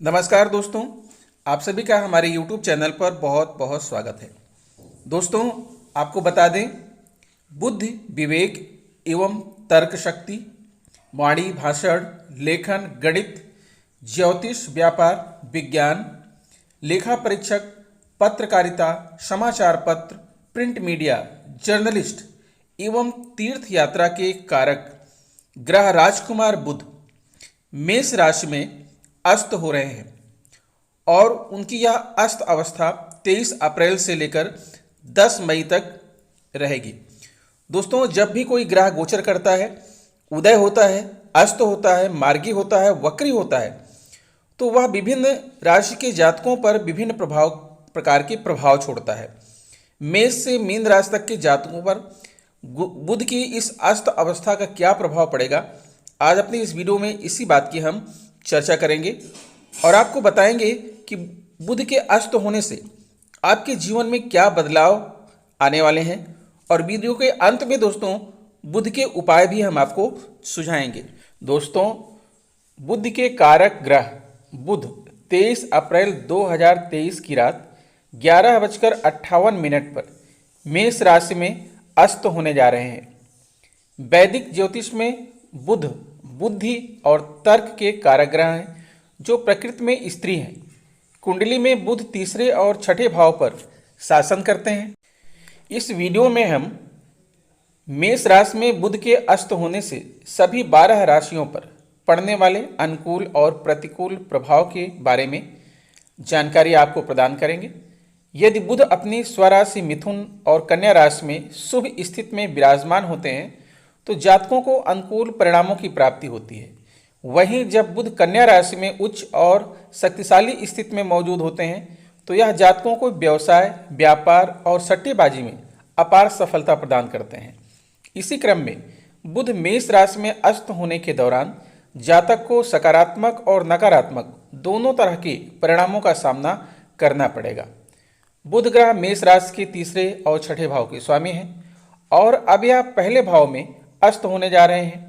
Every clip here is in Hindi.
नमस्कार दोस्तों, आप सभी का हमारे YouTube चैनल पर बहुत बहुत स्वागत है। दोस्तों, आपको बता दें, बुद्धि, विवेक एवं तर्क शक्ति, वाणी, भाषण, लेखन, गणित, ज्योतिष, व्यापार, विज्ञान, लेखा परीक्षक, पत्रकारिता, समाचार पत्र, प्रिंट मीडिया, जर्नलिस्ट एवं तीर्थ यात्रा के कारक ग्रह राजकुमार बुध मेष राशि में अस्त हो रहे हैं और उनकी यह अस्त अवस्था 23 अप्रैल से लेकर 10 मई तक रहेगी। दोस्तों, जब भी कोई ग्रह गोचर करता है, उदय होता है, अस्त होता है, मार्गी होता है, वक्री होता है, तो वह विभिन्न राशि के जातकों पर विभिन्न प्रकार के प्रभाव छोड़ता है। मेष से मीन राशि तक के जातकों पर बुध की इस अस्त अवस्था का क्या प्रभाव पड़ेगा, आज अपनी इस वीडियो में इसी बात की हम चर्चा करेंगे और आपको बताएंगे कि बुध के अस्त होने से आपके जीवन में क्या बदलाव आने वाले हैं और वीडियो के अंत में दोस्तों बुध के उपाय भी हम आपको सुझाएंगे। दोस्तों, बुध के कारक ग्रह बुध 23 अप्रैल 2023 की रात 11:58 पर मेष राशि में अस्त होने जा रहे हैं। वैदिक ज्योतिष में बुध बुद्धि और तर्क के कारक ग्रह हैं, जो प्रकृति में स्त्री हैं। कुंडली में बुध तीसरे और छठे भाव पर शासन करते हैं। इस वीडियो में हम मेष राशि में बुध के अस्त होने से सभी 12 राशियों पर पड़ने वाले अनुकूल और प्रतिकूल प्रभाव के बारे में जानकारी आपको प्रदान करेंगे। यदि बुध अपनी स्वराशि मिथुन और कन्या राशि में शुभ स्थिति में विराजमान होते हैं तो जातकों को अनुकूल परिणामों की प्राप्ति होती है। वहीं जब बुध कन्या राशि में उच्च और शक्तिशाली स्थिति में मौजूद होते हैं तो यह जातकों को व्यवसाय, व्यापार और सट्टेबाजी में अपार सफलता प्रदान करते हैं। इसी क्रम में बुध मेष राशि में अस्त होने के दौरान जातक को सकारात्मक और नकारात्मक दोनों तरह के परिणामों का सामना करना पड़ेगा। बुध ग्रह मेष राशि के तीसरे और छठे भाव के स्वामी हैं और अब यह पहले भाव में अस्त होने जा रहे हैं।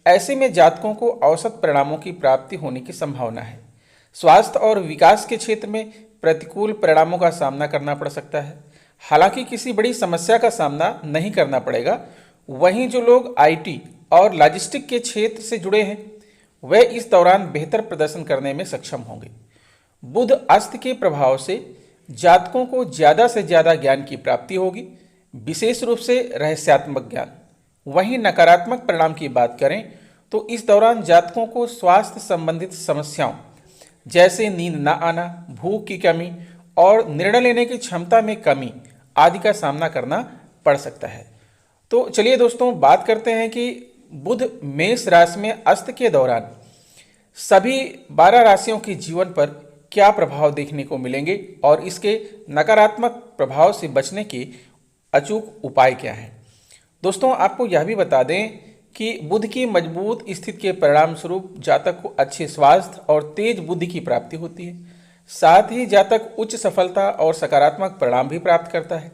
ऐसे में जातकों को औसत परिणामों की प्राप्ति होने की संभावना है। स्वास्थ्य और विकास के क्षेत्र में प्रतिकूल परिणामों का सामना करना पड़ सकता है, हालांकि किसी बड़ी समस्या का सामना नहीं करना पड़ेगा। वहीं जो लोग आईटी और लॉजिस्टिक के क्षेत्र से जुड़े हैं वे इस दौरान बेहतर प्रदर्शन करने में सक्षम होंगे। बुध अस्त के प्रभाव से जातकों को ज़्यादा से ज़्यादा ज्ञान की प्राप्ति होगी, विशेष रूप से रहस्यात्मक ज्ञान। वहीं नकारात्मक परिणाम की बात करें तो इस दौरान जातकों को स्वास्थ्य संबंधित समस्याओं जैसे नींद न आना, भूख की कमी और निर्णय लेने की क्षमता में कमी आदि का सामना करना पड़ सकता है। तो चलिए दोस्तों, बात करते हैं कि बुध मेष राशि में अस्त के दौरान सभी 12 राशियों के जीवन पर क्या प्रभाव देखने को मिलेंगे और इसके नकारात्मक प्रभाव से बचने के अचूक उपाय क्या हैं। दोस्तों, आपको यह भी बता दें कि बुध की मजबूत स्थिति के परिणाम स्वरूप जातक को अच्छे स्वास्थ्य और तेज बुद्धि की प्राप्ति होती है। साथ ही जातक उच्च सफलता और सकारात्मक परिणाम भी प्राप्त करता है।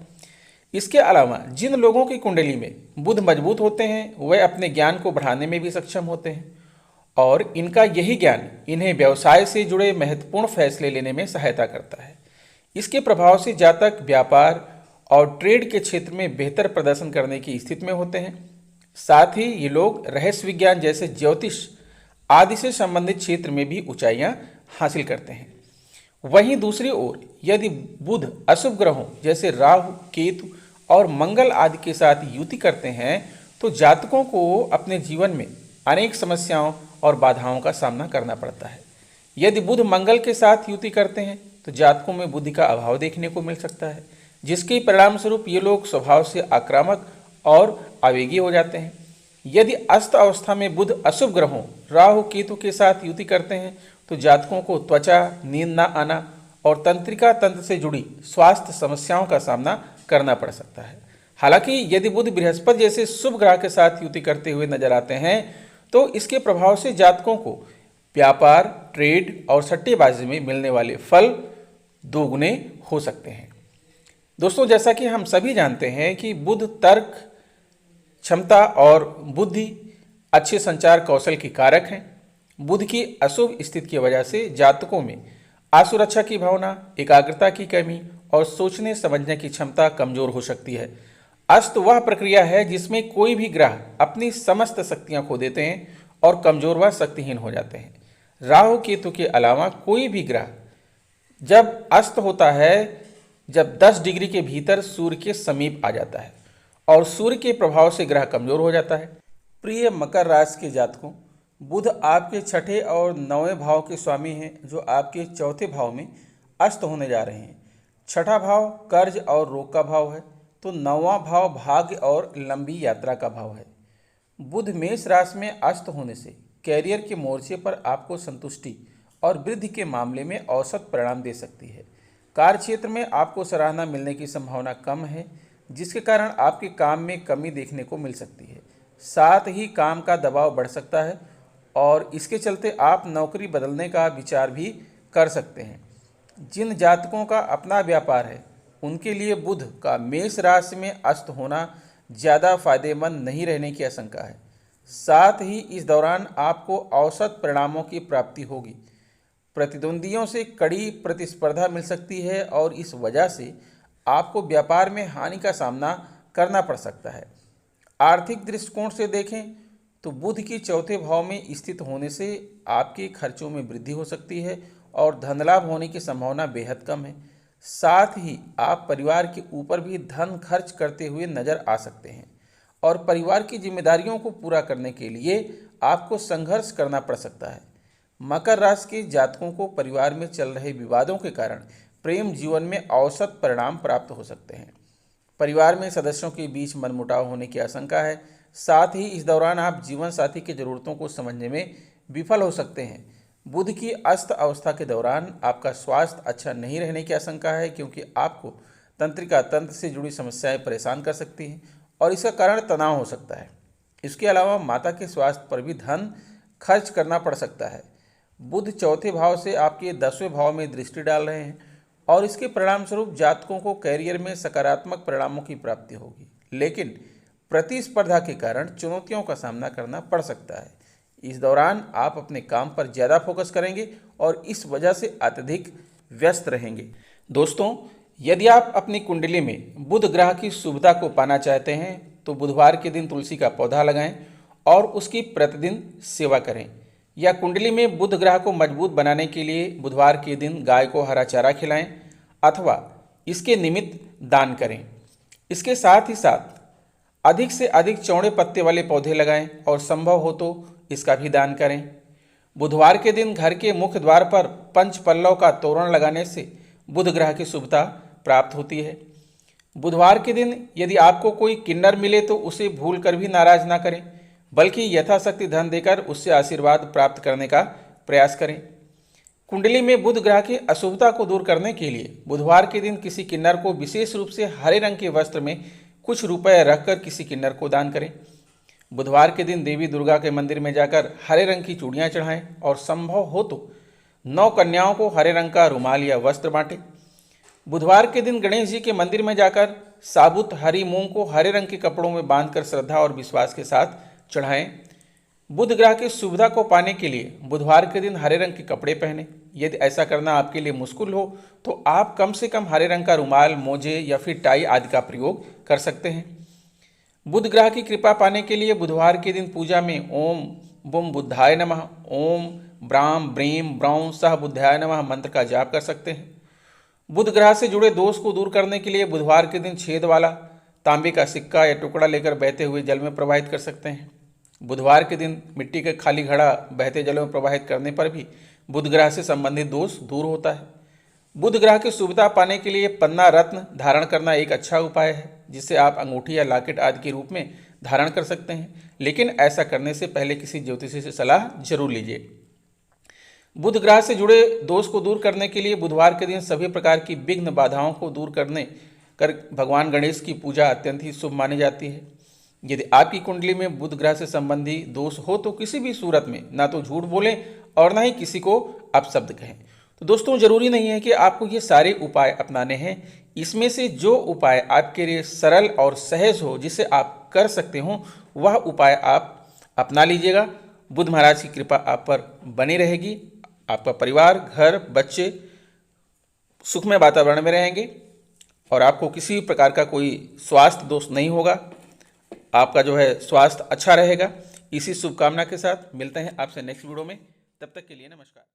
इसके अलावा जिन लोगों की कुंडली में बुध मजबूत होते हैं वे अपने ज्ञान को बढ़ाने में भी सक्षम होते हैं और इनका यही ज्ञान इन्हें व्यवसाय से जुड़े महत्वपूर्ण फैसले लेने में सहायता करता है। इसके प्रभाव से जातक व्यापार और ट्रेड के क्षेत्र में बेहतर प्रदर्शन करने की स्थिति में होते हैं। साथ ही ये लोग रहस्य विज्ञान जैसे ज्योतिष आदि से संबंधित क्षेत्र में भी ऊंचाइयां हासिल करते हैं। वहीं दूसरी ओर यदि बुध अशुभ ग्रहों जैसे राहु, केतु और मंगल आदि के साथ युति करते हैं तो जातकों को अपने जीवन में अनेक समस्याओं और बाधाओं का सामना करना पड़ता है। यदि बुध मंगल के साथ युति करते हैं तो जातकों में बुद्धि का अभाव देखने को मिल सकता है, जिसके परिणाम स्वरूप ये लोग स्वभाव से आक्रामक और आवेगी हो जाते हैं। यदि अस्त अवस्था में बुध अशुभ ग्रहों राहु, केतु के साथ युति करते हैं तो जातकों को त्वचा, नींद न आना और तंत्रिका तंत्र से जुड़ी स्वास्थ्य समस्याओं का सामना करना पड़ सकता है। हालांकि यदि बुध बृहस्पति जैसे शुभ ग्रह के साथ युति करते हुए नजर आते हैं तो इसके प्रभाव से जातकों को व्यापार, ट्रेड और सट्टेबाजी में मिलने वाले फल दोगुने हो सकते हैं। दोस्तों, जैसा कि हम सभी जानते हैं कि बुध तर्क क्षमता और बुद्धि अच्छे संचार कौशल के कारक हैं बुध की अशुभ स्थिति की वजह से जातकों में असुरक्षा की भावना, एकाग्रता की कमी और सोचने समझने की क्षमता कमजोर हो सकती है। अस्त वह प्रक्रिया है जिसमें कोई भी ग्रह अपनी समस्त शक्तियां खो देते हैं और कमजोर व शक्तिहीन हो जाते हैं। राहु केतु के अलावा कोई भी ग्रह जब अस्त होता है, जब 10 डिग्री के भीतर सूर्य के समीप आ जाता है और सूर्य के प्रभाव से ग्रह कमजोर हो जाता है। प्रिय मकर राशि के जातकों, बुध आपके छठे और नौवें भाव के स्वामी हैं, जो आपके चौथे भाव में अस्त होने जा रहे हैं। छठा भाव कर्ज और रोग का भाव है, तो नौवां भाव भाग्य और लंबी यात्रा का भाव है। बुध मेष राशि में अस्त होने से कैरियर के मोर्चे पर आपको संतुष्टि और वृद्धि के मामले में औसत परिणाम दे सकती है। कार्य क्षेत्र में आपको सराहना मिलने की संभावना कम है, जिसके कारण आपके काम में कमी देखने को मिल सकती है। साथ ही काम का दबाव बढ़ सकता है और इसके चलते आप नौकरी बदलने का विचार भी कर सकते हैं। जिन जातकों का अपना व्यापार है, उनके लिए बुध का मेष राशि में अस्त होना ज़्यादा फायदेमंद नहीं रहने की आशंका है। साथ ही इस दौरान आपको औसत परिणामों की प्राप्ति होगी। प्रतिद्वंदियों से कड़ी प्रतिस्पर्धा मिल सकती है और इस वजह से आपको व्यापार में हानि का सामना करना पड़ सकता है। आर्थिक दृष्टिकोण से देखें तो बुध की चौथे भाव में स्थित होने से आपके खर्चों में वृद्धि हो सकती है और धन लाभ होने की संभावना बेहद कम है। साथ ही आप परिवार के ऊपर भी धन खर्च करते हुए नजर आ सकते हैं और परिवार की जिम्मेदारियों को पूरा करने के लिए आपको संघर्ष करना पड़ सकता है। मकर राशि के जातकों को परिवार में चल रहे विवादों के कारण प्रेम जीवन में औसत परिणाम प्राप्त हो सकते हैं। परिवार में सदस्यों के बीच मनमुटाव होने की आशंका है। साथ ही इस दौरान आप जीवन साथी की जरूरतों को समझने में विफल हो सकते हैं। बुध की अस्त अवस्था के दौरान आपका स्वास्थ्य अच्छा नहीं रहने की आशंका है, क्योंकि आपको तंत्रिका तंत्र से जुड़ी समस्याएं परेशान कर सकती हैं और इसका कारण तनाव हो सकता है। इसके अलावा माता के स्वास्थ्य पर भी धन खर्च करना पड़ सकता है। बुध चौथे भाव से आपके 10वें भाव में दृष्टि डाल रहे हैं और इसके परिणाम स्वरूप जातकों को कैरियर में सकारात्मक परिणामों की प्राप्ति होगी, लेकिन प्रतिस्पर्धा के कारण चुनौतियों का सामना करना पड़ सकता है। इस दौरान आप अपने काम पर ज़्यादा फोकस करेंगे और इस वजह से अत्यधिक व्यस्त रहेंगे। दोस्तों, यदि आप अपनी कुंडली में बुध ग्रह की शुभता को पाना चाहते हैं तो बुधवार के दिन तुलसी का पौधा लगाएं और उसकी प्रतिदिन सेवा करें। या कुंडली में बुध ग्रह को मजबूत बनाने के लिए बुधवार के दिन गाय को हरा चारा खिलाएं अथवा इसके निमित्त दान करें। इसके साथ ही साथ अधिक से अधिक चौड़े पत्ते वाले पौधे लगाएं और संभव हो तो इसका भी दान करें। बुधवार के दिन घर के मुख्य द्वार पर पंच पल्लव का तोरण लगाने से बुध ग्रह की शुभता प्राप्त होती है। बुधवार के दिन यदि आपको कोई किन्नर मिले तो उसे भूल कर भी नाराज ना करें, बल्कि यथाशक्ति धन देकर उससे आशीर्वाद प्राप्त करने का प्रयास करें। कुंडली में बुध ग्रह की अशुभता को दूर करने के लिए बुधवार के दिन किसी किन्नर को विशेष रूप से हरे रंग के वस्त्र में कुछ रुपए रखकर किसी किन्नर को दान करें। बुधवार के दिन देवी दुर्गा के मंदिर में जाकर हरे रंग की चूड़ियाँ चढ़ाएं और संभव हो तो 9 कन्याओं को हरे रंग का रुमाल या वस्त्र बांटें। बुधवार के दिन गणेश जी के मंदिर में जाकर साबुत हरी मूंग को हरे रंग के कपड़ों में बांधकर श्रद्धा और विश्वास के साथ चढ़ाएं। बुध ग्रह की सुविधा को पाने के लिए बुधवार के दिन हरे रंग के कपड़े पहने। यदि ऐसा करना आपके लिए मुश्किल हो तो आप कम से कम हरे रंग का रुमाल, मोजे या फिर टाई आदि का प्रयोग कर सकते हैं। बुध ग्रह की कृपा पाने के लिए बुधवार के दिन पूजा में ओम बुम बुद्धाय नमः, ओम ब्राम ब्रीम ब्रौं सह बुद्धाय नमः मंत्र का जाप कर सकते हैं। बुध ग्रह से जुड़े दोष को दूर करने के लिए बुधवार के दिन छेद वाला तांबे का सिक्का या टुकड़ा लेकर बहते हुए जल में प्रवाहित कर सकते हैं। बुधवार के दिन मिट्टी का खाली घड़ा बहते जल में प्रवाहित करने पर भी बुध ग्रह से संबंधित दोष दूर होता है। बुध ग्रह की सुविधा पाने के लिए पन्ना रत्न धारण करना एक अच्छा उपाय है, जिसे आप अंगूठी या लॉकेट आदि के रूप में धारण कर सकते हैं, लेकिन ऐसा करने से पहले किसी ज्योतिषी से सलाह जरूर लीजिए। बुध ग्रह से जुड़े दोष को दूर करने के लिए बुधवार के दिन सभी प्रकार की विघ्न बाधाओं को दूर करने कर भगवान गणेश की पूजा अत्यंत ही शुभ मानी जाती है। यदि आपकी कुंडली में बुध ग्रह से संबंधी दोष हो तो किसी भी सूरत में ना तो झूठ बोलें और ना ही किसी को अपशब्द कहें। तो दोस्तों, जरूरी नहीं है कि आपको ये सारे उपाय अपनाने हैं। इसमें से जो उपाय आपके लिए सरल और सहज हो, जिसे आप कर सकते हो, वह उपाय आप अपना लीजिएगा बुध महाराज की कृपा आप पर बनी रहेगी। आपका परिवार, घर, बच्चे सुखमय वातावरण में रहेंगे और आपको किसी भी प्रकार का कोई स्वास्थ्य दोष नहीं होगा। आपका जो है स्वास्थ्य अच्छा रहेगा। इसी शुभकामना के साथ मिलते हैं आपसे नेक्स्ट वीडियो में। तब तक के लिए नमस्कार।